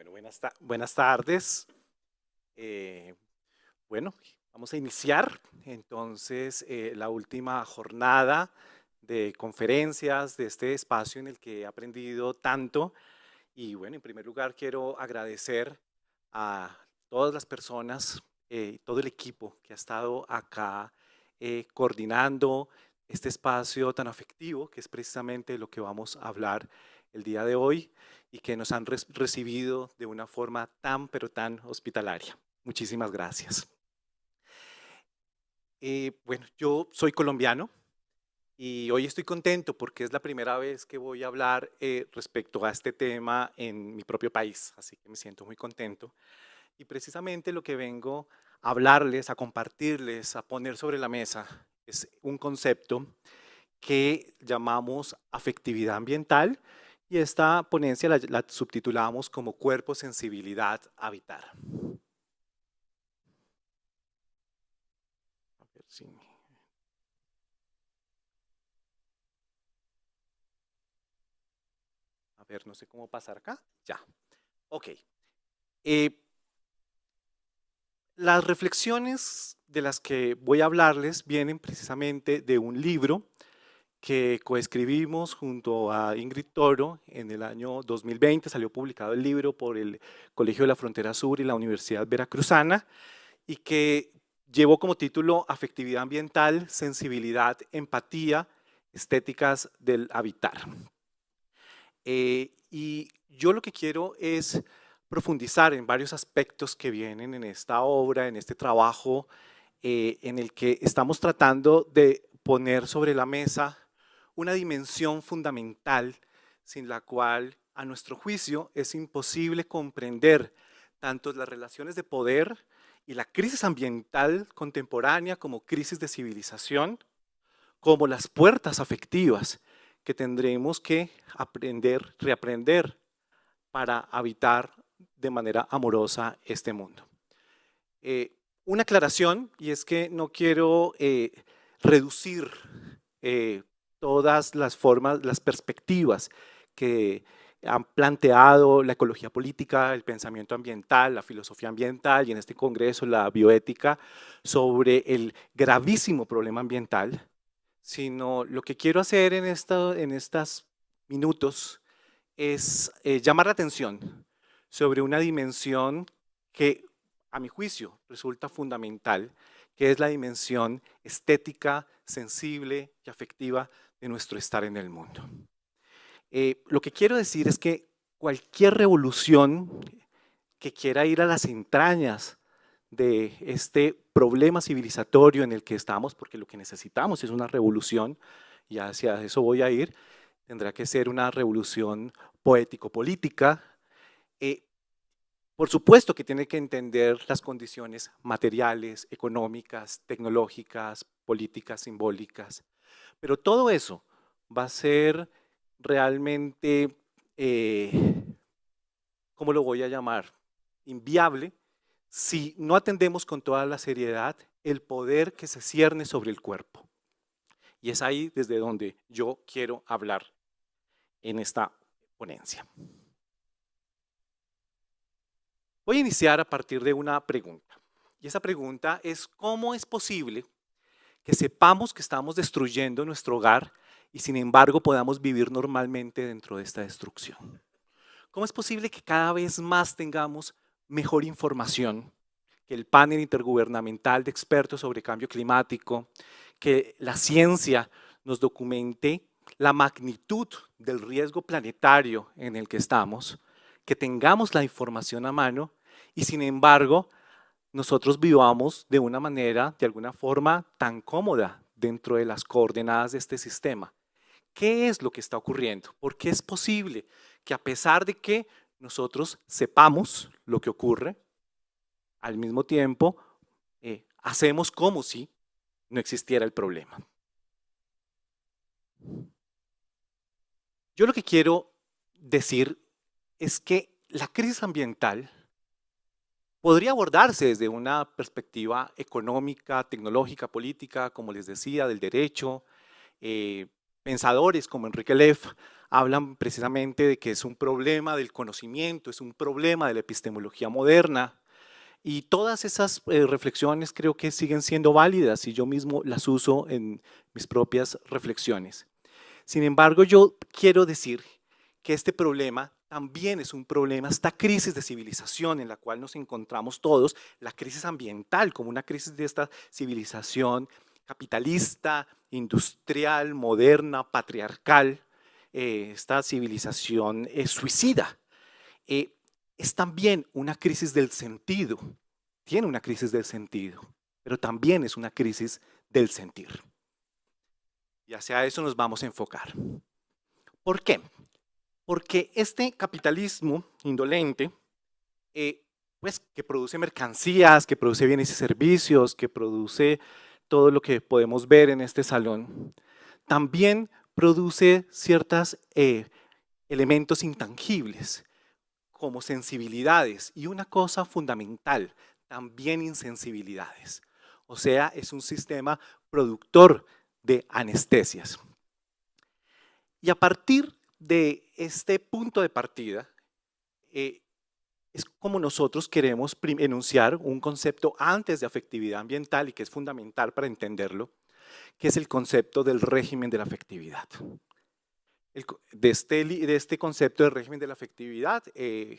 Bueno, buenas tardes. Eh, bueno, vamos a iniciar entonces la última jornada de conferencias de este espacio en el que he aprendido tanto. Y bueno, en primer lugar quiero agradecer a todas las personas, todo el equipo que ha estado acá coordinando este espacio tan afectivo, que es precisamente lo que vamos a hablar el día de hoy y que nos han recibido de una forma tan, pero tan hospitalaria. Muchísimas gracias. Bueno, yo soy colombiano y hoy estoy contento porque es la primera vez que voy a hablar respecto a este tema en mi propio país, así que me siento muy contento. Y precisamente lo que vengo a hablarles, a compartirles, a poner sobre la mesa es un concepto que llamamos afectividad ambiental y esta ponencia la subtitulamos como cuerpo, sensibilidad, habitar. A ver si... A ver, no sé cómo pasar acá. Ya. Ok. Eh, las reflexiones de las que voy a hablarles vienen precisamente de un libro que coescribimos junto a Ingrid Toro en el año 2020. Salió publicado el libro por el Colegio de la Frontera Sur y la Universidad Veracruzana y que llevó como título Afectividad ambiental, sensibilidad, empatía, estéticas del habitar. Y yo lo que quiero es profundizar en varios aspectos que vienen en esta obra, en este trabajo, en el que estamos tratando de poner sobre la mesa una dimensión fundamental sin la cual, a nuestro juicio, es imposible comprender tanto las relaciones de poder y la crisis ambiental contemporánea como crisis de civilización, como las puertas afectivas que tendremos que aprender, reaprender para habitar de manera amorosa este mundo. Una aclaración, y es que no quiero reducir todas las formas, las perspectivas que han planteado la ecología política, el pensamiento ambiental, la filosofía ambiental y en este congreso la bioética sobre el gravísimo problema ambiental, sino lo que quiero hacer en estos minutos es llamar la atención sobre una dimensión que, a mi juicio, resulta fundamental, que es la dimensión estética, sensible y afectiva de nuestro estar en el mundo. Lo que quiero decir es que cualquier revolución que quiera ir a las entrañas de este problema civilizatorio en el que estamos, porque lo que necesitamos es una revolución, y hacia eso voy a ir, tendrá que ser una revolución poético-política. Por supuesto que tiene que entender las condiciones materiales, económicas, tecnológicas, políticas, simbólicas, pero todo eso va a ser realmente, ¿cómo lo voy a llamar? Inviable si no atendemos con toda la seriedad el poder que se cierne sobre el cuerpo. Y es ahí desde donde yo quiero hablar en esta ponencia. Voy a iniciar a partir de una pregunta. Y esa pregunta es: ¿cómo es posible que sepamos que estamos destruyendo nuestro hogar y sin embargo podamos vivir normalmente dentro de esta destrucción? ¿Cómo es posible que cada vez más tengamos mejor información, que el panel intergubernamental de expertos sobre cambio climático, que la ciencia nos documente la magnitud del riesgo planetario en el que estamos, que tengamos la información a mano y sin embargo nosotros vivamos de una manera, de alguna forma, tan cómoda dentro de las coordenadas de este sistema? ¿Qué es lo que está ocurriendo? ¿Por qué es posible que a pesar de que nosotros sepamos lo que ocurre, al mismo tiempo hacemos como si no existiera el problema? Yo lo que quiero decir es que la crisis ambiental podría abordarse desde una perspectiva económica, tecnológica, política, como les decía, del derecho, pensadores como Enrique Leff hablan precisamente de que es un problema del conocimiento, es un problema de la epistemología moderna, y todas esas reflexiones creo que siguen siendo válidas y yo mismo las uso en mis propias reflexiones. Sin embargo, yo quiero decir que este problema también es un problema, esta crisis de civilización en la cual nos encontramos todos, la crisis ambiental como una crisis de esta civilización capitalista, industrial, moderna, patriarcal, esta civilización suicida. Es también una crisis del sentido, tiene una crisis del sentido, pero también es una crisis del sentir. Y hacia eso nos vamos a enfocar. ¿Por qué? Porque este capitalismo indolente, pues que produce mercancías, que produce bienes y servicios, que produce todo lo que podemos ver en este salón, también produce ciertos elementos intangibles, como sensibilidades, y una cosa fundamental, también insensibilidades. O sea, es un sistema productor de anestesias. Y a partir de este punto de partida, es como nosotros queremos enunciar un concepto antes de afectividad ambiental y que es fundamental para entenderlo, que es el concepto del régimen de la afectividad. De este concepto del régimen de la afectividad, en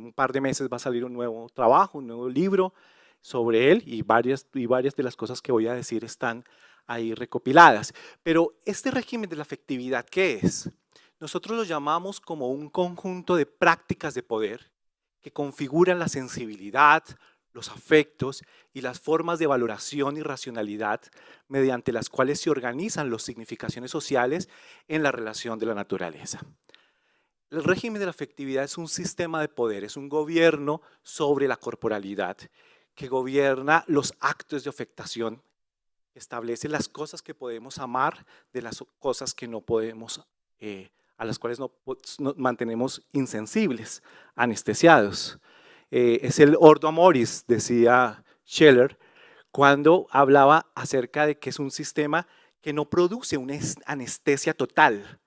un par de meses va a salir un nuevo trabajo, un nuevo libro sobre él y varias de las cosas que voy a decir están ahí recopiladas. Pero este régimen de la afectividad, ¿qué es? Nosotros lo llamamos como un conjunto de prácticas de poder que configuran la sensibilidad, los afectos y las formas de valoración y racionalidad mediante las cuales se organizan las significaciones sociales en la relación de la naturaleza. El régimen de la afectividad es un sistema de poder, es un gobierno sobre la corporalidad que gobierna los actos de afectación, establece las cosas que podemos amar de las cosas que no podemos, a las cuales nos mantenemos insensibles, anestesiados. Es el ordo amoris, decía Scheller, cuando hablaba acerca de que es un sistema que no produce una anestesia total.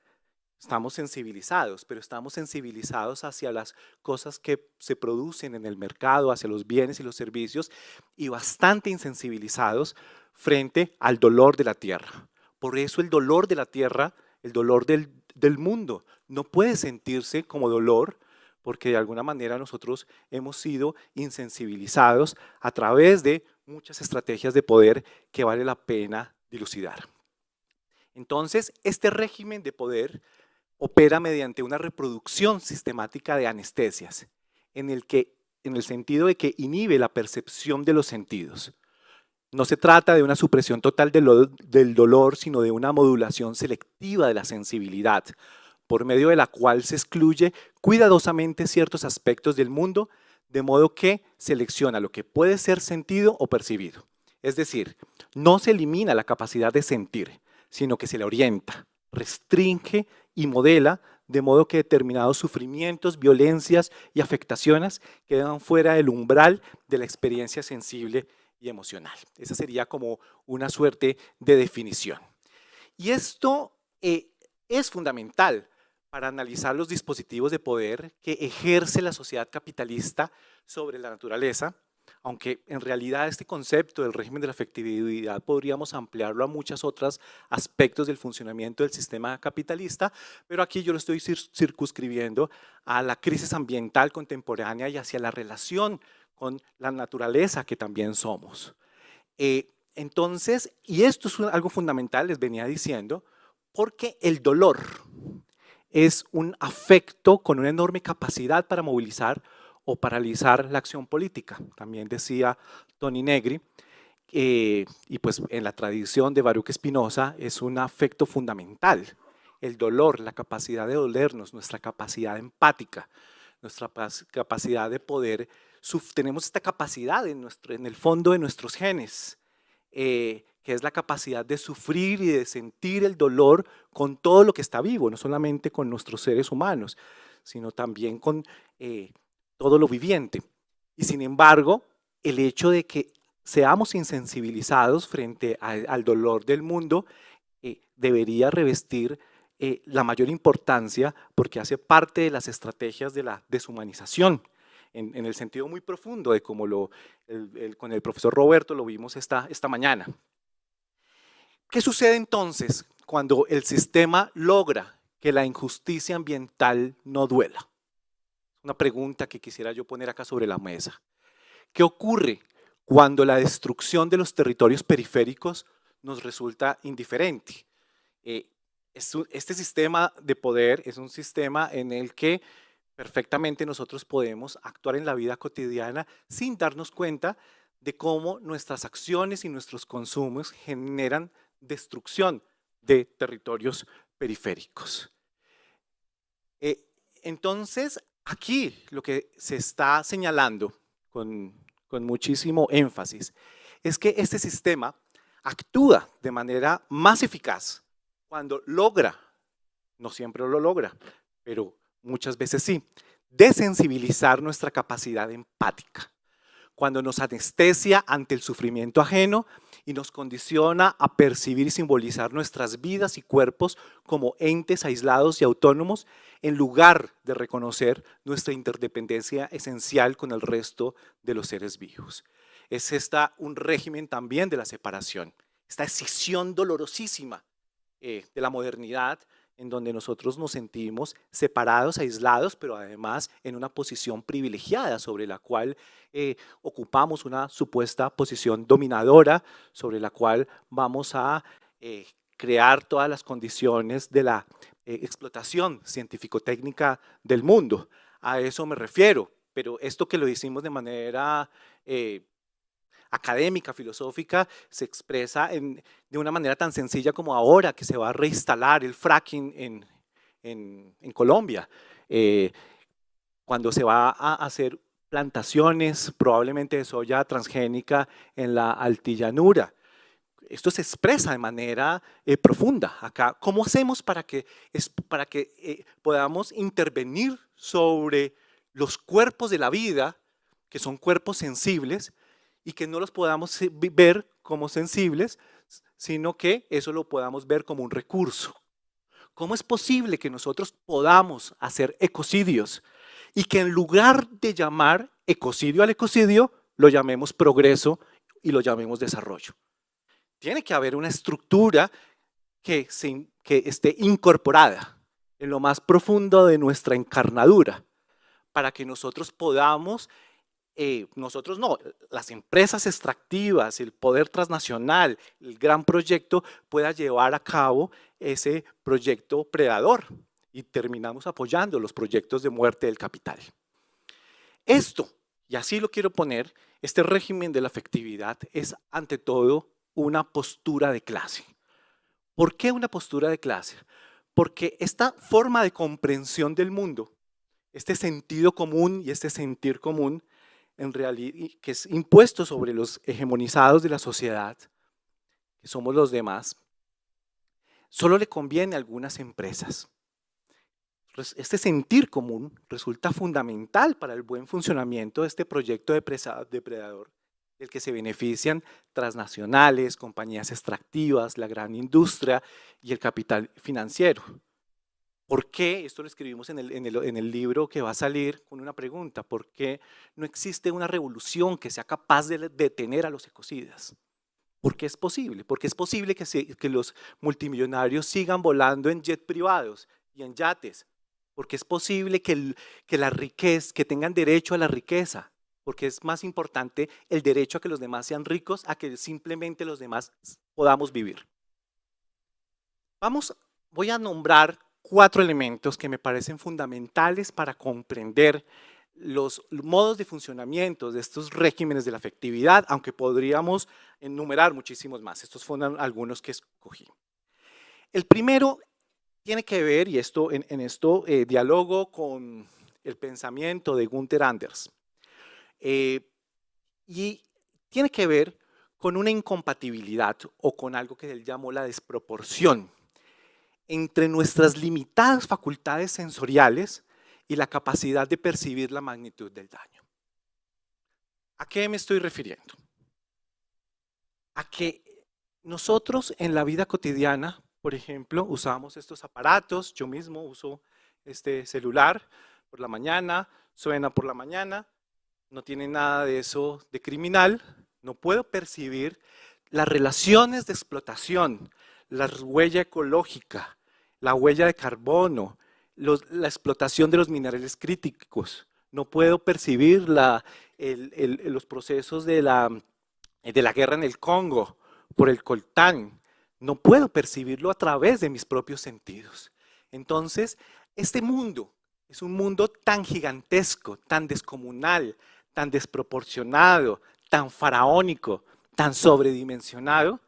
Estamos sensibilizados, pero estamos sensibilizados hacia las cosas que se producen en el mercado, hacia los bienes y los servicios, y bastante insensibilizados frente al dolor de la tierra. Por eso el dolor de la tierra, el dolor del mundo, no puede sentirse como dolor, porque de alguna manera nosotros hemos sido insensibilizados a través de muchas estrategias de poder que vale la pena dilucidar. Entonces, este régimen de poder opera mediante una reproducción sistemática de anestesias, en el sentido de que inhibe la percepción de los sentidos. No se trata de una supresión total del dolor, sino de una modulación selectiva de la sensibilidad, por medio de la cual se excluye cuidadosamente ciertos aspectos del mundo, de modo que selecciona lo que puede ser sentido o percibido. Es decir, no se elimina la capacidad de sentir, sino que se le orienta, restringe y modela, de modo que determinados sufrimientos, violencias y afectaciones quedan fuera del umbral de la experiencia sensible y emocional. Esa sería como una suerte de definición. Y esto es fundamental para analizar los dispositivos de poder que ejerce la sociedad capitalista sobre la naturaleza, aunque en realidad este concepto del régimen de la afectividad podríamos ampliarlo a muchos otros aspectos del funcionamiento del sistema capitalista, pero aquí yo lo estoy circunscribiendo a la crisis ambiental contemporánea y hacia la relación con la naturaleza que también somos. Entonces, y esto es algo fundamental, les venía diciendo, porque el dolor es un afecto con una enorme capacidad para movilizar o paralizar la acción política. También decía Toni Negri, y pues en la tradición de Baruch Spinoza es un afecto fundamental. El dolor, la capacidad de dolernos, nuestra capacidad empática, nuestra capacidad de poder, tenemos esta capacidad en el fondo de nuestros genes, que es la capacidad de sufrir y de sentir el dolor con todo lo que está vivo, no solamente con nuestros seres humanos, sino también con todo lo viviente. Y sin embargo, el hecho de que seamos insensibilizados frente al dolor del mundo debería revestir la mayor importancia porque hace parte de las estrategias de la deshumanización, en el sentido muy profundo de como con el profesor Roberto lo vimos esta mañana. ¿Qué sucede entonces cuando el sistema logra que la injusticia ambiental no duela? Una pregunta que quisiera yo poner acá sobre la mesa. ¿Qué ocurre cuando la destrucción de los territorios periféricos nos resulta indiferente? Este sistema de poder es un sistema en el que perfectamente nosotros podemos actuar en la vida cotidiana sin darnos cuenta de cómo nuestras acciones y nuestros consumos generan destrucción de territorios periféricos. Entonces, aquí lo que se está señalando con muchísimo énfasis es que este sistema actúa de manera más eficaz cuando logra, no siempre lo logra, pero muchas veces sí, desensibilizar nuestra capacidad empática, cuando nos anestesia ante el sufrimiento ajeno y nos condiciona a percibir y simbolizar nuestras vidas y cuerpos como entes aislados y autónomos, en lugar de reconocer nuestra interdependencia esencial con el resto de los seres vivos. Es un régimen también de la separación, esta escisión dolorosísima de la modernidad, en donde nosotros nos sentimos separados, aislados, pero además en una posición privilegiada sobre la cual ocupamos una supuesta posición dominadora, sobre la cual vamos a crear todas las condiciones de la explotación científico-técnica del mundo. A eso me refiero, pero esto que lo hicimos de manera académica, filosófica, se expresa de una manera tan sencilla como ahora que se va a reinstalar el fracking en Colombia, cuando se va a hacer plantaciones probablemente de soya transgénica en la altillanura. Esto se expresa de manera profunda acá. ¿Cómo hacemos para que podamos intervenir sobre los cuerpos de la vida, que son cuerpos sensibles, y que no los podamos ver como sensibles, sino que eso lo podamos ver como un recurso? ¿Cómo es posible que nosotros podamos hacer ecocidios y que en lugar de llamar ecocidio al ecocidio, lo llamemos progreso y lo llamemos desarrollo? Tiene que haber una estructura que esté incorporada en lo más profundo de nuestra encarnadura para que nosotros podamos, nosotros no, las empresas extractivas, el poder transnacional, el gran proyecto pueda llevar a cabo ese proyecto predador y terminamos apoyando los proyectos de muerte del capital. Esto, y así lo quiero poner, este régimen de la afectividad es ante todo una postura de clase. ¿Por qué una postura de clase? Porque esta forma de comprensión del mundo, este sentido común y este sentir común, en realidad, que es impuesto sobre los hegemonizados de la sociedad, que somos los demás, solo le conviene a algunas empresas. Este sentir común resulta fundamental para el buen funcionamiento de este proyecto depredador, del que se benefician transnacionales, compañías extractivas, la gran industria y el capital financiero. ¿Por qué? Esto lo escribimos en el libro que va a salir con una pregunta. ¿Por qué no existe una revolución que sea capaz de detener a los ecocidas? ¿Por qué es posible? Porque es posible que los multimillonarios sigan volando en jet privados y en yates. Porque es posible que tengan derecho a la riqueza. Porque es más importante el derecho a que los demás sean ricos a que simplemente los demás podamos vivir. Voy a nombrar 4 elementos que me parecen fundamentales para comprender los modos de funcionamiento de estos regímenes de la afectividad, aunque podríamos enumerar muchísimos más. Estos fueron algunos que escogí. El primero tiene que ver, y en esto dialogo con el pensamiento de Gunther Anders, y tiene que ver con una incompatibilidad o con algo que él llamó la desproporción entre nuestras limitadas facultades sensoriales y la capacidad de percibir la magnitud del daño. ¿A qué me estoy refiriendo? A que nosotros en la vida cotidiana por ejemplo, usamos estos aparatos, yo mismo uso este celular por la mañana, suena por la mañana, no tiene nada de eso de criminal, no puedo percibir las relaciones de explotación, la huella ecológica, la huella de carbono, la explotación de los minerales críticos, no puedo percibir los procesos de la guerra en el Congo por el coltán, no puedo percibirlo a través de mis propios sentidos. Entonces, este mundo es un mundo tan gigantesco, tan descomunal, tan desproporcionado, tan faraónico, tan sobredimensionado,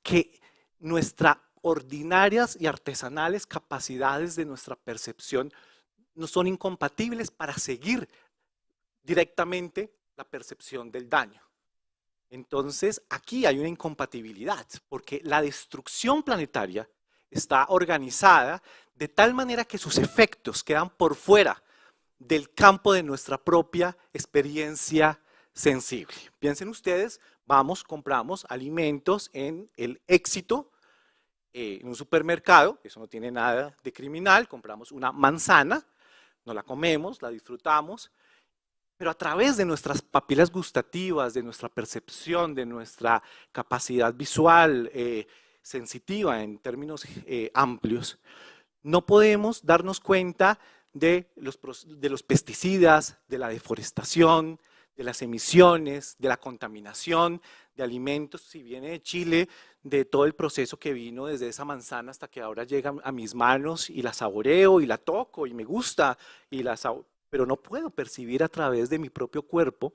que nuestras ordinarias y artesanales capacidades de nuestra percepción no son incompatibles para seguir directamente la percepción del daño. Entonces, aquí hay una incompatibilidad, porque la destrucción planetaria está organizada de tal manera que sus efectos quedan por fuera del campo de nuestra propia experiencia sensible. Piensen ustedes, vamos, compramos alimentos en el Éxito, en un supermercado, eso no tiene nada de criminal, compramos una manzana, nos la comemos, la disfrutamos, pero a través de nuestras papilas gustativas, de nuestra percepción, de nuestra capacidad visual, sensitiva en términos amplios, no podemos darnos cuenta de los pesticidas, de la deforestación, de las emisiones, de la contaminación de alimentos, si viene de Chile, de todo el proceso que vino desde esa manzana hasta que ahora llega a mis manos y la saboreo y la toco y me gusta, pero no puedo percibir a través de mi propio cuerpo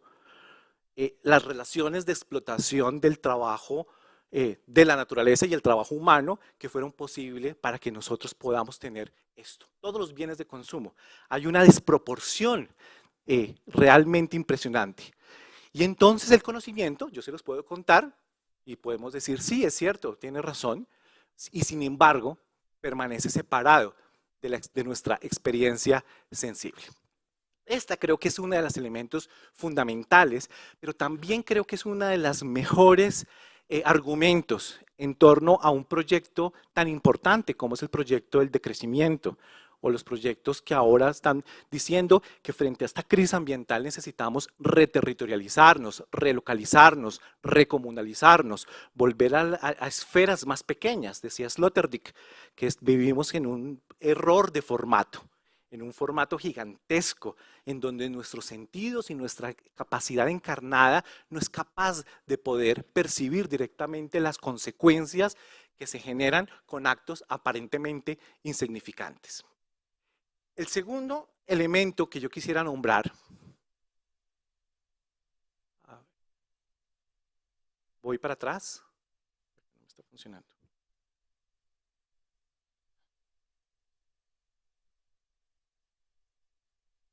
las relaciones de explotación del trabajo de la naturaleza y el trabajo humano que fueron posibles para que nosotros podamos tener esto. Todos los bienes de consumo. Hay una desproporción realmente impresionante. Y entonces el conocimiento, yo se los puedo contar y podemos decir, sí, es cierto, tiene razón, y sin embargo permanece separado de nuestra experiencia sensible. Esta creo que es uno de los elementos fundamentales, pero también creo que es uno de los mejores argumentos en torno a un proyecto tan importante como es el proyecto del decrecimiento, o los proyectos que ahora están diciendo que frente a esta crisis ambiental necesitamos reterritorializarnos, relocalizarnos, recomunalizarnos, volver a esferas más pequeñas. Decía Sloterdijk que vivimos en un error de formato, en un formato gigantesco, en donde nuestros sentidos y nuestra capacidad encarnada no es capaz de poder percibir directamente las consecuencias que se generan con actos aparentemente insignificantes. El segundo elemento que yo quisiera nombrar, voy para atrás, no está funcionando.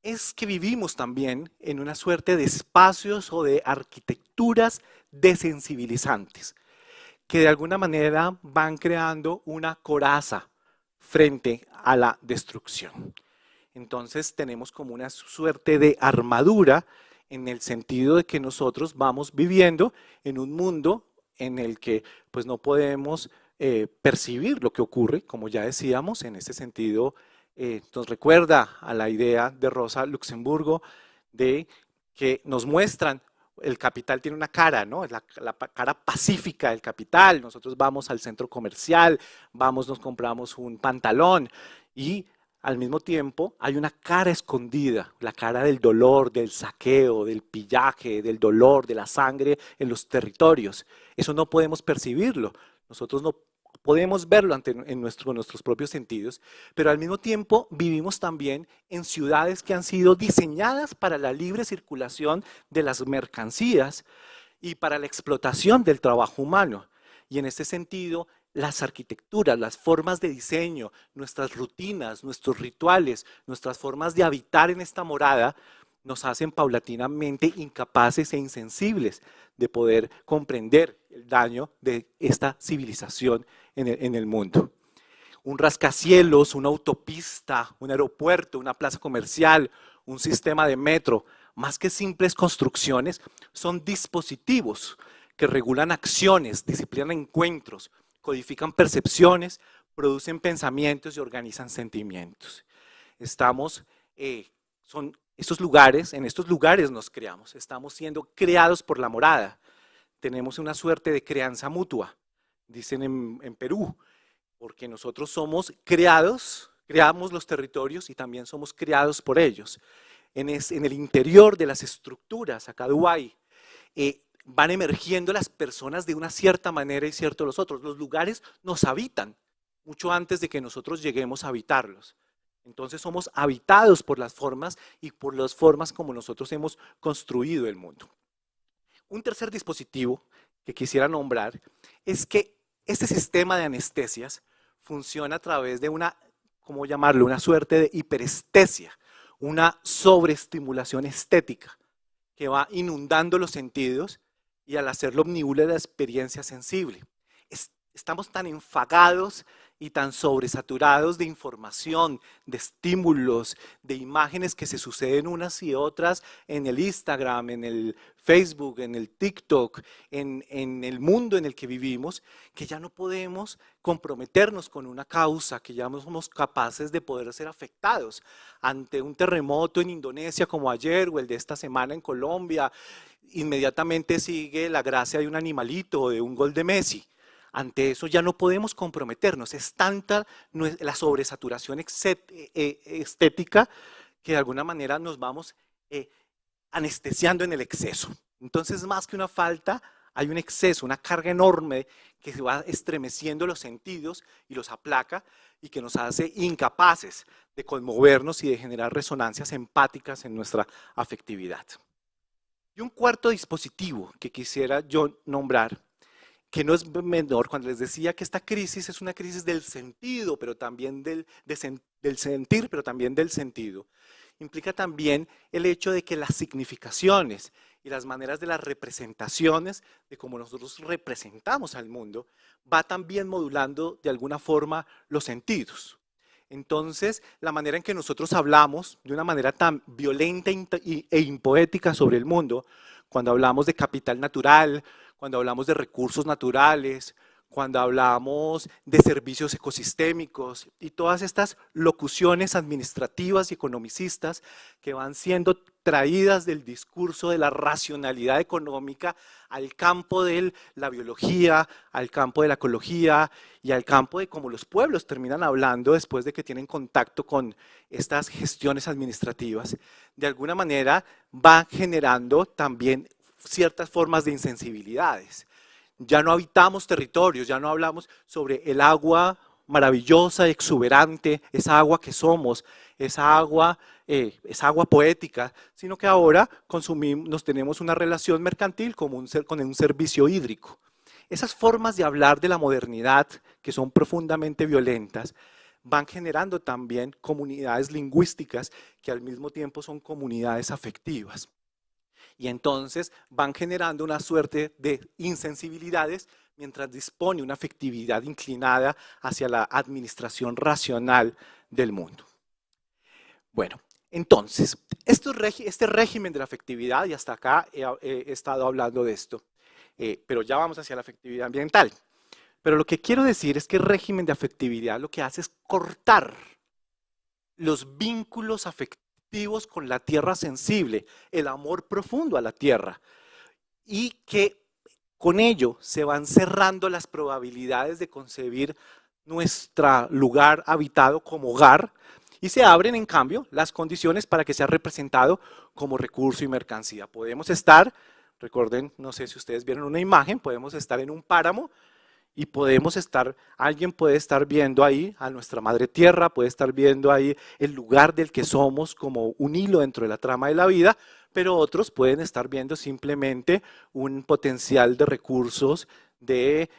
Es que vivimos también en una suerte de espacios o de arquitecturas desensibilizantes, que de alguna manera van creando una coraza frente a la destrucción. Entonces tenemos como una suerte de armadura en el sentido de que nosotros vamos viviendo en un mundo en el que pues no podemos percibir lo que ocurre, como ya decíamos, en ese sentido nos recuerda a la idea de Rosa Luxemburgo de que nos muestran el capital tiene una cara, ¿no? La cara pacífica del capital. Nosotros vamos al centro comercial, nos compramos un pantalón y al mismo tiempo hay una cara escondida, la cara del dolor, del saqueo, del pillaje, del dolor, de la sangre en los territorios. Eso no podemos percibirlo. Nosotros no podemos verlo en nuestros propios sentidos, pero al mismo tiempo vivimos también en ciudades que han sido diseñadas para la libre circulación de las mercancías y para la explotación del trabajo humano. Y en este sentido, las arquitecturas, las formas de diseño, nuestras rutinas, nuestros rituales, nuestras formas de habitar en esta morada nos hacen paulatinamente incapaces e insensibles de poder comprender el daño de esta civilización en el mundo. Un rascacielos, una autopista, un aeropuerto, una plaza comercial, un sistema de metro, más que simples construcciones, son dispositivos que regulan acciones, disciplinan encuentros, codifican percepciones, producen pensamientos y organizan sentimientos. En estos lugares nos creamos, estamos siendo creados por la morada. Tenemos una suerte de crianza mutua, dicen en Perú, porque nosotros somos creados, creamos los territorios y también somos creados por ellos. En el interior de las estructuras, acá Dubái, van emergiendo las personas de una cierta manera y cierto los otros. Los lugares nos habitan mucho antes de que nosotros lleguemos a habitarlos. Entonces somos habitados por las formas y por las formas como nosotros hemos construido el mundo. Un tercer dispositivo que quisiera nombrar es que este sistema de anestesias funciona a través de una, ¿cómo llamarlo?, una suerte de hiperestesia, una sobreestimulación estética que va inundando los sentidos y al hacerlo omnibula la experiencia sensible. Estamos tan enfagados y tan sobresaturados de información, de estímulos, de imágenes que se suceden unas y otras en el Instagram, en el Facebook, en el TikTok, en el mundo en el que vivimos, que ya no podemos comprometernos con una causa, que ya no somos capaces de poder ser afectados ante un terremoto en Indonesia como ayer o el de esta semana en Colombia. Inmediatamente sigue la gracia de un animalito o de un gol de Messi. Ante eso ya no podemos comprometernos, es tanta la sobresaturación estética que de alguna manera nos vamos anestesiando en el exceso. Entonces, más que una falta, hay un exceso, una carga enorme que se va estremeciendo los sentidos y los aplaca y que nos hace incapaces de conmovernos y de generar resonancias empáticas en nuestra afectividad. Y un cuarto dispositivo que quisiera yo nombrar, que no es menor, cuando les decía que esta crisis es una crisis del sentido, pero también del sentir, pero también del sentido, implica también el hecho de que las significaciones y las maneras de las representaciones, de cómo nosotros representamos al mundo, va también modulando de alguna forma los sentidos. Entonces, la manera en que nosotros hablamos de una manera tan violenta e impoética sobre el mundo, cuando hablamos de capital natural, cuando hablamos de recursos naturales, cuando hablamos de servicios ecosistémicos y todas estas locuciones administrativas y economicistas que van siendo traídas del discurso de la racionalidad económica al campo de la biología, al campo de la ecología y al campo de cómo los pueblos terminan hablando después de que tienen contacto con estas gestiones administrativas, de alguna manera va generando también ciertas formas de insensibilidades. Ya no habitamos territorios, ya no hablamos sobre el agua maravillosa, exuberante, esa agua que somos, esa agua poética, sino que ahora tenemos una relación mercantil con un servicio hídrico. Esas formas de hablar de la modernidad, que son profundamente violentas, van generando también comunidades lingüísticas que al mismo tiempo son comunidades afectivas. Y entonces van generando una suerte de insensibilidades mientras dispone una afectividad inclinada hacia la administración racional del mundo. Bueno, entonces, este régimen de la afectividad, y hasta acá he estado hablando de esto, pero ya vamos hacia la afectividad ambiental. Pero lo que quiero decir es que el régimen de afectividad lo que hace es cortar los vínculos afectivos con la tierra sensible, el amor profundo a la tierra, y que con ello se van cerrando las probabilidades de concebir nuestro lugar habitado como hogar y se abren en cambio las condiciones para que sea representado como recurso y mercancía. Podemos estar, recuerden, no sé si ustedes vieron una imagen, podemos estar en un páramo y alguien puede estar viendo ahí a nuestra madre tierra, puede estar viendo ahí el lugar del que somos como un hilo dentro de la trama de la vida, pero otros pueden estar viendo simplemente un potencial de recursos de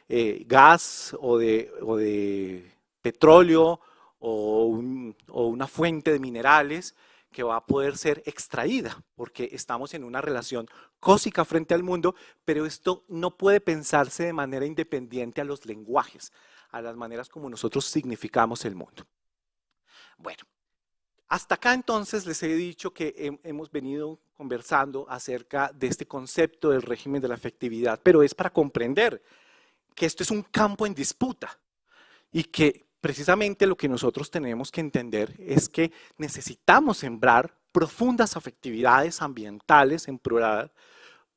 gas o de petróleo o una fuente de minerales que va a poder ser extraída, porque estamos en una relación cósmica frente al mundo, pero esto no puede pensarse de manera independiente a los lenguajes, a las maneras como nosotros significamos el mundo. Bueno, hasta acá entonces les he dicho que hemos venido conversando acerca de este concepto del régimen de la afectividad, pero es para comprender que esto es un campo en disputa y que precisamente lo que nosotros tenemos que entender es que necesitamos sembrar profundas afectividades ambientales en plural,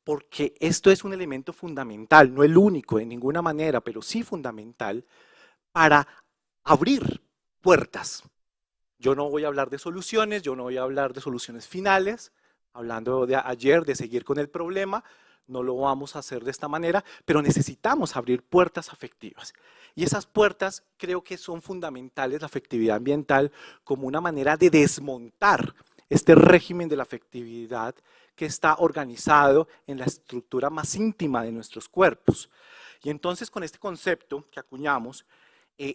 porque esto es un elemento fundamental, no el único de ninguna manera, pero sí fundamental para abrir puertas. Yo no voy a hablar de soluciones, yo no voy a hablar de soluciones finales, hablando de ayer, de seguir con el problema, no lo vamos a hacer de esta manera, pero necesitamos abrir puertas afectivas. Y esas puertas creo que son fundamentales, la afectividad ambiental, como una manera de desmontar este régimen de la afectividad que está organizado en la estructura más íntima de nuestros cuerpos. Y entonces con este concepto que acuñamos,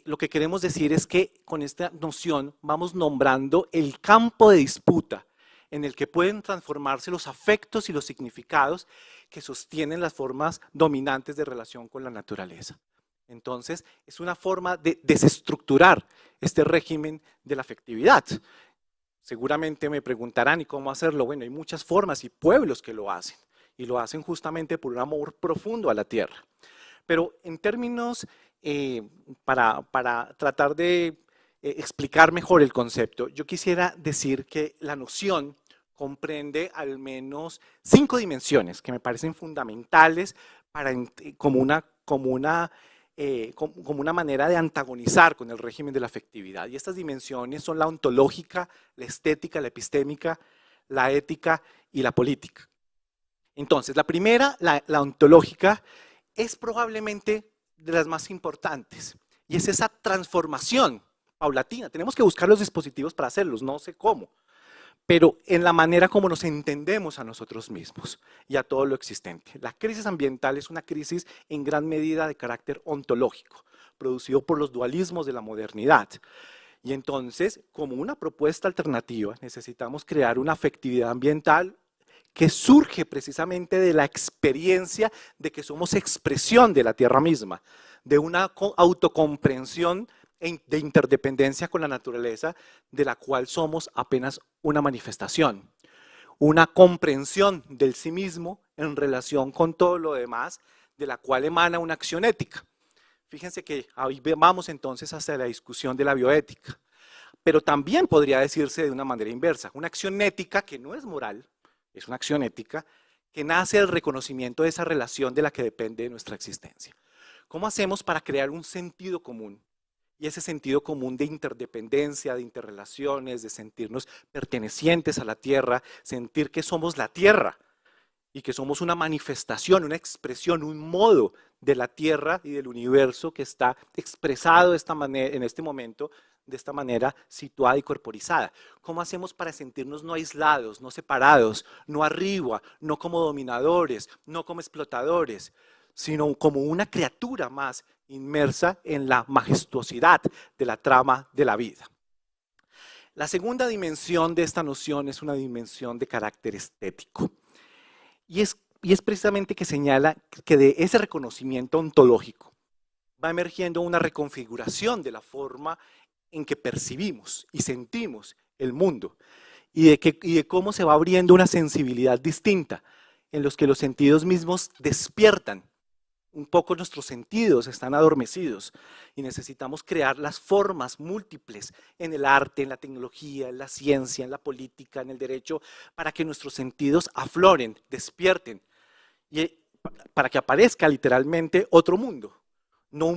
lo que queremos decir es que con esta noción vamos nombrando el campo de disputa en el que pueden transformarse los afectos y los significados que sostienen las formas dominantes de relación con la naturaleza. Entonces, es una forma de desestructurar este régimen de la afectividad. Seguramente me preguntarán, ¿y cómo hacerlo? Bueno, hay muchas formas y pueblos que lo hacen, y lo hacen justamente por un amor profundo a la tierra. Pero en términos, para tratar de explicar mejor el concepto, yo quisiera decir que la noción comprende al menos 5 dimensiones que me parecen fundamentales para, como una manera de antagonizar con el régimen de la afectividad. Y estas dimensiones son la ontológica, la estética, la epistémica, la ética y la política. Entonces, la primera, la ontológica, es probablemente de las más importantes, y es esa transformación paulatina. Tenemos que buscar los dispositivos para hacerlos, no sé cómo, pero en la manera como nos entendemos a nosotros mismos y a todo lo existente. La crisis ambiental es una crisis en gran medida de carácter ontológico, producido por los dualismos de la modernidad. Y entonces, como una propuesta alternativa, necesitamos crear una afectividad ambiental que surge precisamente de la experiencia de que somos expresión de la tierra misma, de una autocomprensión de interdependencia con la naturaleza, de la cual somos apenas una manifestación, una comprensión del sí mismo en relación con todo lo demás, de la cual emana una acción ética. Fíjense que ahí vamos entonces hacia la discusión de la bioética, pero también podría decirse de una manera inversa, una acción ética que no es moral, es una acción ética que nace del reconocimiento de esa relación de la que depende nuestra existencia. ¿Cómo hacemos para crear un sentido común? Y ese sentido común de interdependencia, de interrelaciones, de sentirnos pertenecientes a la tierra, sentir que somos la tierra y que somos una manifestación, una expresión, un modo de la tierra y del universo que está expresado de esta manera, en este momento, de esta manera situada y corporizada. ¿Cómo hacemos para sentirnos no aislados, no separados, no arriba, no como dominadores, no como explotadores, sino como una criatura más inmersa en la majestuosidad de la trama de la vida? La segunda dimensión de esta noción es una dimensión de carácter estético. Y es precisamente que señala que de ese reconocimiento ontológico va emergiendo una reconfiguración de la forma en que percibimos y sentimos el mundo y de cómo se va abriendo una sensibilidad distinta en los que los sentidos mismos despiertan. Un poco nuestros sentidos están adormecidos y necesitamos crear las formas múltiples en el arte, en la tecnología, en la ciencia, en la política, en el derecho, para que nuestros sentidos afloren, despierten y para que aparezca literalmente otro mundo. No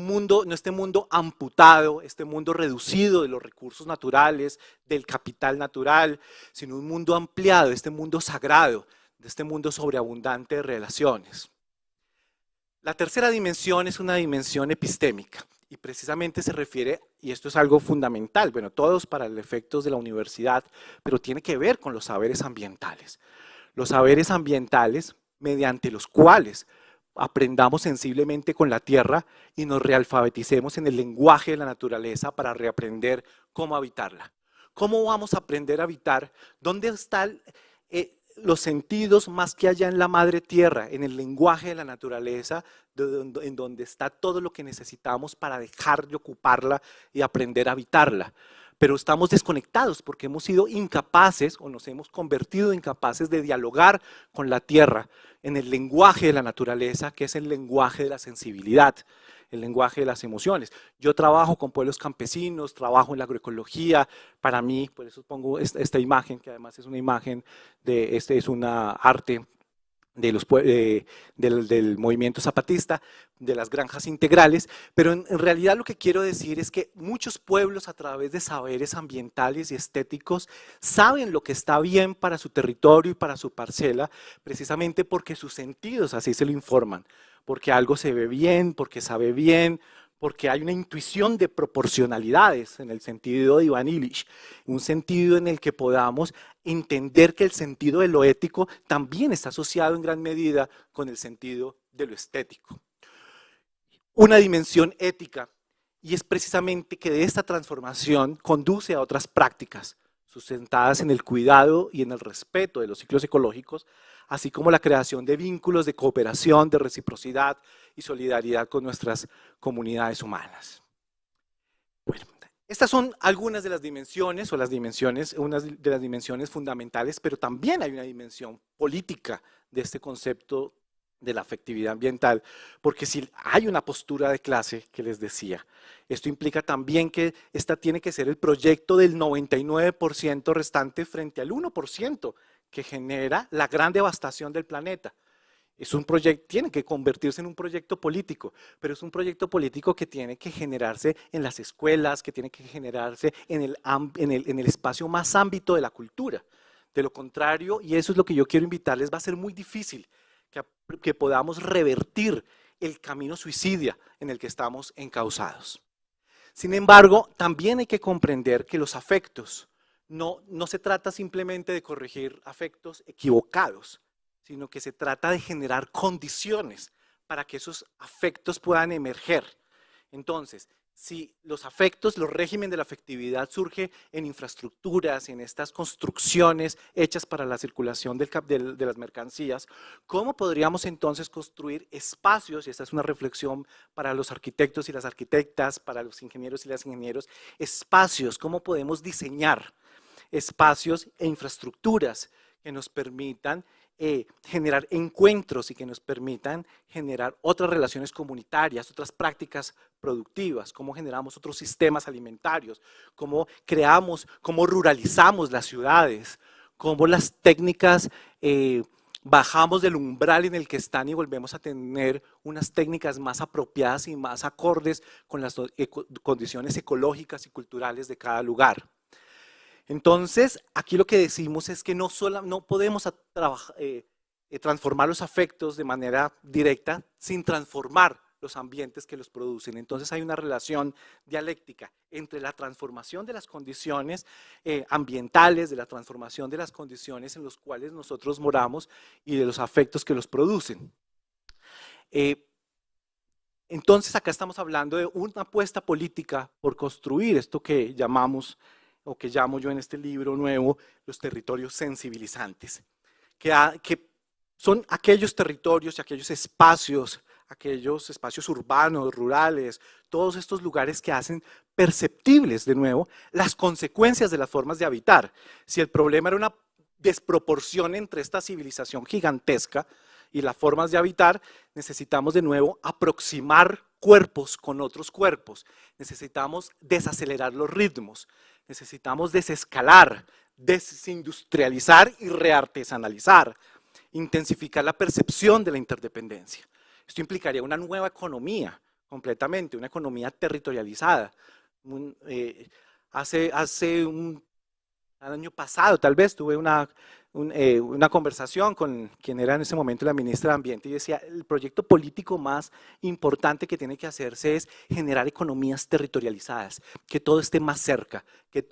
este mundo amputado, este mundo reducido de los recursos naturales, del capital natural, sino un mundo ampliado, este mundo sagrado, de este mundo sobreabundante de relaciones. La tercera dimensión es una dimensión epistémica y precisamente se refiere, y esto es algo fundamental, bueno, todos para los efectos de la universidad, pero tiene que ver con los saberes ambientales. Los saberes ambientales mediante los cuales aprendamos sensiblemente con la tierra y nos realfabeticemos en el lenguaje de la naturaleza para reaprender cómo habitarla. ¿Cómo vamos a aprender a habitar? ¿Dónde están los sentidos más que allá en la madre tierra, en el lenguaje de la naturaleza, en donde está todo lo que necesitamos para dejar de ocuparla y aprender a habitarla? pero estamos desconectados porque hemos sido incapaces o nos hemos convertido incapaces de dialogar con la tierra en el lenguaje de la naturaleza, que es el lenguaje de la sensibilidad, el lenguaje de las emociones. Yo trabajo con pueblos campesinos, trabajo en la agroecología. Para mí, por eso pongo esta imagen, que además es una imagen es una arte de del movimiento zapatista, de las granjas integrales, pero en realidad lo que quiero decir es que muchos pueblos, a través de saberes ambientales y estéticos, saben lo que está bien para su territorio y para su parcela, precisamente porque sus sentidos así se lo informan, porque algo se ve bien, porque sabe bien, porque hay una intuición de proporcionalidades, en el sentido de Ivan Illich, un sentido en el que podamos entender que el sentido de lo ético también está asociado en gran medida con el sentido de lo estético. Una dimensión ética, y es precisamente que de esta transformación conduce a otras prácticas, sustentadas en el cuidado y en el respeto de los ciclos ecológicos, así como la creación de vínculos de cooperación, de reciprocidad y solidaridad con nuestras comunidades humanas. Bueno, estas son algunas de las dimensiones, unas de las dimensiones fundamentales, pero también hay una dimensión política de este concepto de la afectividad ambiental, porque si hay una postura de clase que les decía, esto implica también que esta tiene que ser el proyecto del 99% restante frente al 1% que genera la gran devastación del planeta. Es un proyecto, tiene que convertirse en un proyecto político, pero es un proyecto político que tiene que generarse en las escuelas, que tiene que generarse en el espacio más ámbito de la cultura. De lo contrario, y eso es lo que yo quiero invitarles, va a ser muy difícil que podamos revertir el camino suicidia en el que estamos encausados. Sin embargo, también hay que comprender que los afectos, no se trata simplemente de corregir afectos equivocados, sino que se trata de generar condiciones para que esos afectos puedan emerger. Entonces, si los afectos, los regímenes de la afectividad surge en infraestructuras, en estas construcciones hechas para la circulación de las mercancías, ¿cómo podríamos entonces construir espacios? Y esta es una reflexión para los arquitectos y las arquitectas, para los ingenieros y las ingenieros, espacios, ¿cómo podemos diseñar espacios e infraestructuras que nos permitan generar encuentros y que nos permitan generar otras relaciones comunitarias, otras prácticas productivas, cómo generamos otros sistemas alimentarios, cómo creamos, cómo ruralizamos las ciudades, cómo las técnicas bajamos del umbral en el que están y volvemos a tener unas técnicas más apropiadas y más acordes con las condiciones ecológicas y culturales de cada lugar. Entonces, aquí lo que decimos es que no podemos transformar los afectos de manera directa sin transformar los ambientes que los producen. Entonces hay una relación dialéctica entre la transformación de las condiciones ambientales, de la transformación de las condiciones en las cuales nosotros moramos y de los afectos que los producen. Entonces acá estamos hablando de una apuesta política por construir esto que llamamos o que llamo yo en este libro nuevo, los territorios sensibilizantes, que son aquellos territorios y aquellos espacios urbanos, rurales, todos estos lugares que hacen perceptibles de nuevo las consecuencias de las formas de habitar. Si el problema era una desproporción entre esta civilización gigantesca y las formas de habitar, necesitamos de nuevo aproximar cuerpos con otros cuerpos, necesitamos desacelerar los ritmos, necesitamos desescalar, desindustrializar y reartesanalizar, intensificar la percepción de la interdependencia. Esto implicaría una nueva economía, completamente, una economía territorializada. El año pasado, tal vez, tuve una conversación con quien era en ese momento la ministra de Ambiente y decía, el proyecto político más importante que tiene que hacerse es generar economías territorializadas, que todo esté más cerca, que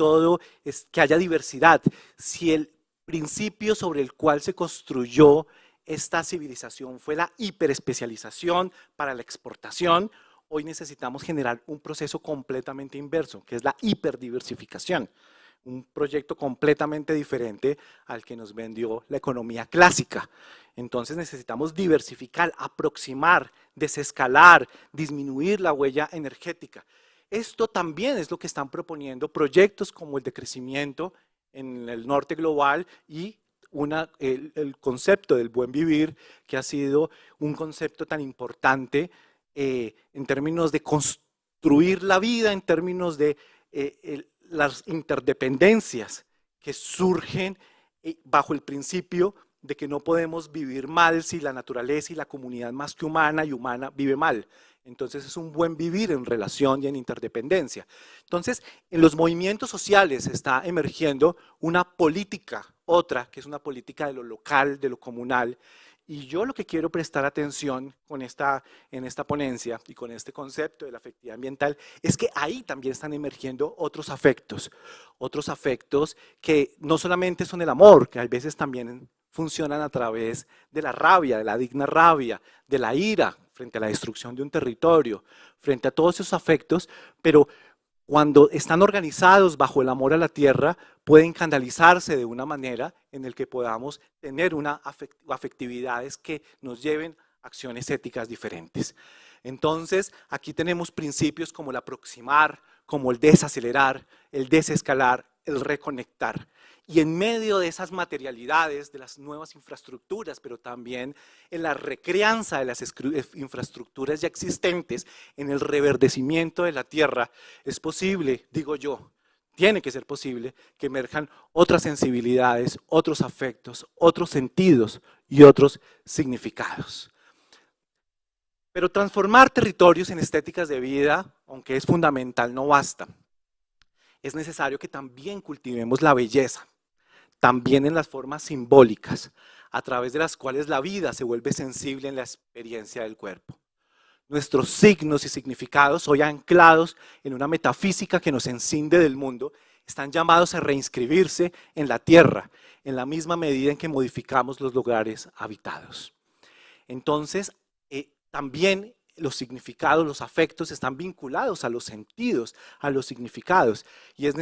haya diversidad. Si el principio sobre el cual se construyó esta civilización fue la hiperespecialización para la exportación, hoy necesitamos generar un proceso completamente inverso, que es la hiperdiversificación. Un proyecto completamente diferente al que nos vendió la economía clásica. Entonces necesitamos diversificar, aproximar, desescalar, disminuir la huella energética. Esto también es lo que están proponiendo proyectos como el de crecimiento en el norte global y el concepto del buen vivir, que ha sido un concepto tan importante en términos de construir la vida, en términos de las interdependencias que surgen bajo el principio de que no podemos vivir mal si la naturaleza y la comunidad más que humana y humana vive mal. Entonces es un buen vivir en relación y en interdependencia. Entonces, en los movimientos sociales está emergiendo una política, otra, que es una política de lo local, de lo comunal. Y yo lo que quiero prestar atención en esta ponencia y con este concepto de la afectividad ambiental es que ahí también están emergiendo otros afectos que no solamente son el amor, que a veces también funcionan a través de la rabia, de la digna rabia, de la ira frente a la destrucción de un territorio, frente a todos esos afectos, pero cuando están organizados bajo el amor a la tierra, pueden canalizarse de una manera en la que podamos tener afectividades que nos lleven a acciones éticas diferentes. Entonces, aquí tenemos principios como el aproximar, como el desacelerar, el desescalar, el reconectar. Y en medio de esas materialidades, de las nuevas infraestructuras, pero también en la recrianza de las infraestructuras ya existentes, en el reverdecimiento de la tierra, es posible, digo yo, tiene que ser posible que emerjan otras sensibilidades, otros afectos, otros sentidos y otros significados. Pero transformar territorios en estéticas de vida, aunque es fundamental, no basta. Es necesario que también cultivemos la belleza, también en las formas simbólicas, a través de las cuales la vida se vuelve sensible en la experiencia del cuerpo. Nuestros signos y significados, hoy anclados en una metafísica que nos encinde del mundo, están llamados a reinscribirse en la tierra, en la misma medida en que modificamos los lugares habitados. Entonces, también los significados, los afectos están vinculados a los sentidos, a los significados, y es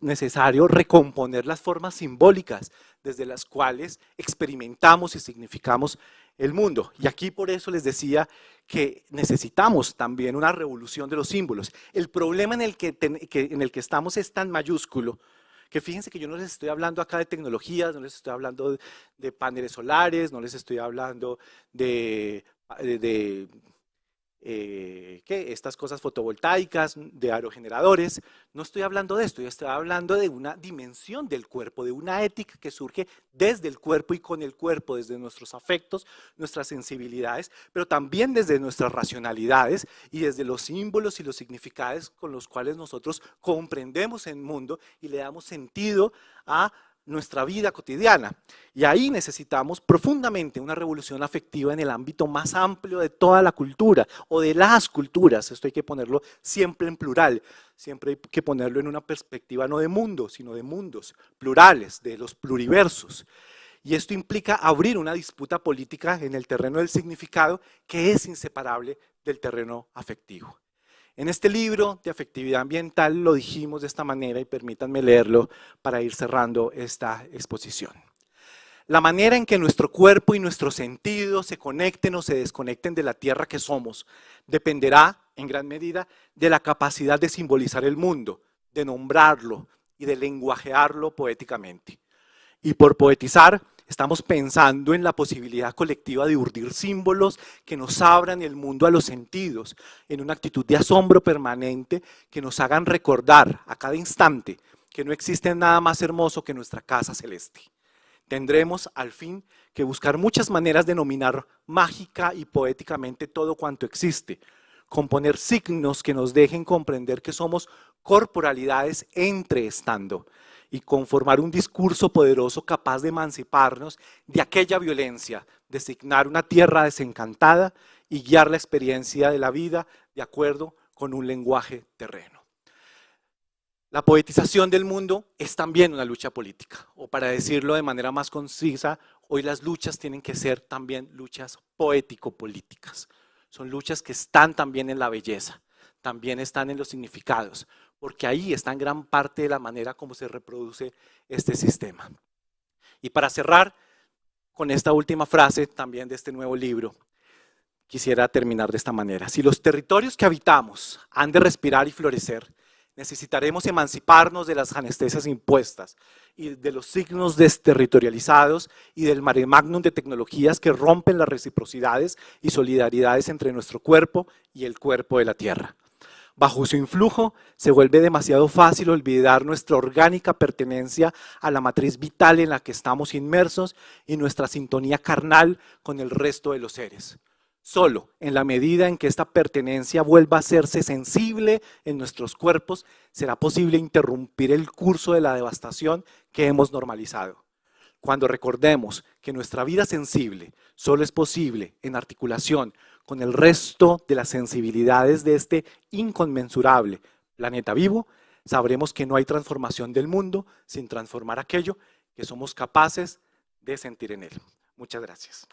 necesario recomponer las formas simbólicas desde las cuales experimentamos y significamos el mundo. Y aquí por eso les decía que necesitamos también una revolución de los símbolos. El problema en el que estamos es tan mayúsculo que fíjense que yo no les estoy hablando acá de tecnologías, no les estoy hablando de paneles solares, no les estoy hablando de estas cosas fotovoltaicas, de aerogeneradores. No estoy hablando de esto, yo estoy hablando de una dimensión del cuerpo, de una ética que surge desde el cuerpo y con el cuerpo, desde nuestros afectos, nuestras sensibilidades, pero también desde nuestras racionalidades y desde los símbolos y los significados con los cuales nosotros comprendemos el mundo y le damos sentido a nuestra vida cotidiana. Y ahí necesitamos profundamente una revolución afectiva en el ámbito más amplio de toda la cultura o de las culturas. Esto hay que ponerlo siempre en plural, siempre hay que ponerlo en una perspectiva no de mundo, sino de mundos plurales, de los pluriversos. Y esto implica abrir una disputa política en el terreno del significado que es inseparable del terreno afectivo. En este libro de afectividad ambiental lo dijimos de esta manera y permítanme leerlo para ir cerrando esta exposición. La manera en que nuestro cuerpo y nuestros sentidos se conecten o se desconecten de la tierra que somos dependerá en gran medida de la capacidad de simbolizar el mundo, de nombrarlo y de lenguajearlo poéticamente. Y por poetizar, estamos pensando en la posibilidad colectiva de urdir símbolos que nos abran el mundo a los sentidos, en una actitud de asombro permanente que nos hagan recordar a cada instante que no existe nada más hermoso que nuestra casa celeste. Tendremos al fin que buscar muchas maneras de nominar mágica y poéticamente todo cuanto existe, componer signos que nos dejen comprender que somos corporalidades entreestando, y conformar un discurso poderoso capaz de emanciparnos de aquella violencia, designar una tierra desencantada y guiar la experiencia de la vida de acuerdo con un lenguaje terreno. La poetización del mundo es también una lucha política, o para decirlo de manera más concisa, hoy las luchas tienen que ser también luchas poético-políticas. Son luchas que están también en la belleza, también están en los significados, porque ahí está en gran parte de la manera como se reproduce este sistema. Y para cerrar con esta última frase también de este nuevo libro, quisiera terminar de esta manera. Si los territorios que habitamos han de respirar y florecer, necesitaremos emanciparnos de las anestesias impuestas y de los signos desterritorializados y del mare magnum de tecnologías que rompen las reciprocidades y solidaridades entre nuestro cuerpo y el cuerpo de la Tierra. Bajo su influjo se vuelve demasiado fácil olvidar nuestra orgánica pertenencia a la matriz vital en la que estamos inmersos y nuestra sintonía carnal con el resto de los seres. Solo en la medida en que esta pertenencia vuelva a hacerse sensible en nuestros cuerpos, será posible interrumpir el curso de la devastación que hemos normalizado. Cuando recordemos que nuestra vida sensible solo es posible en articulación con el resto de las sensibilidades de este inconmensurable planeta vivo, sabremos que no hay transformación del mundo sin transformar aquello que somos capaces de sentir en él. Muchas gracias.